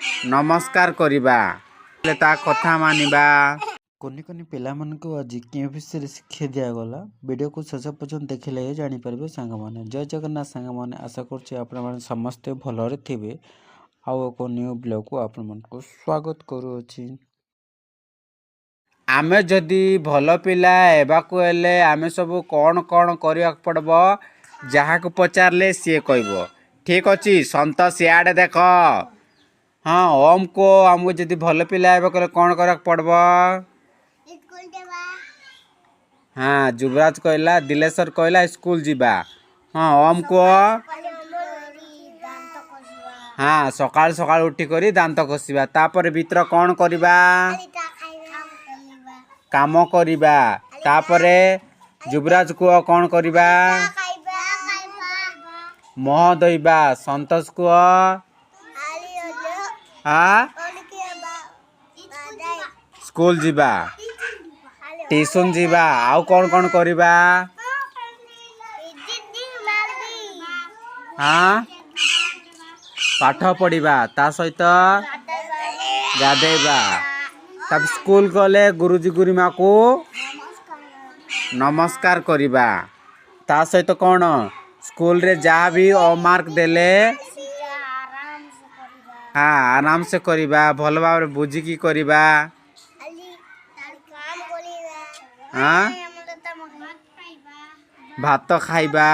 नमस्कार करिबा ता कथा मानिबा। कोनी कोनी पिला मन को आज के विषय शिक्षा दिया गला वीडियो को शेष पर्यंत देखिले जानि परबे सांग माने। जय जगन्नाथ सांग माने। आशा करछि आपण माने समस्त भलरे थिबे। आउ को न्यू ब्लॉग को आपण मन को स्वागत करूछि। आमे जदि भल पिला एबाकू हेले आमे सब कौन कौन करिया पड़बो जहा को पचारले सी कहबो। ठीक अछि संत सियाड़े देख। हाँ ओम को आमको जदि भल पिला एबा कले कौन करा पड़बो। हाँ युवराज कहला दिलेश्वर कहला स्कूल जीवा। हाँ ओम को हाँ सकाल सकाल उठी करी दांत घसीबा। तापर भीतर कौन करिबा काम करिबा। तापरे युवराज को कौन करिबा मोह दइबा। संतोष को स्कूल जीवा ट्यूशन जीवा। आउ कौन कौन करिबा हाँ पाठ पढ़िबा ता सहित गाधेबा। तब स्कूल गले गुरुजी गुरुमा को नमस्कार करिबा। ता सहित कौन स्कूल रे जहाँ भी होमवर्क देले हाँ आराम से करिबा। भल भाव बुझी की करिबा। हाँ भात खाइबा।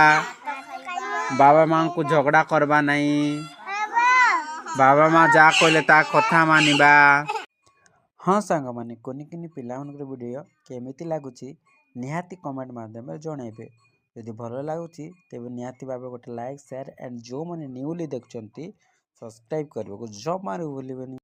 बाबा माँ को झगड़ा करबा नहीं। बाबा माँ जा कहले ता कथा मानिबा। हाँ सांग माने कोनी कोनी पिला मन को वीडियो केमिति लागुची निहाती कमेंट माध्यम रे जणाइबे। यदि भल लागुची तेबे निहाती भाबे गोटे लाइक शेयर एंड जो माने न्यूली देखचंती सब्सक्राइब करबो जमारे भूलिबेनी।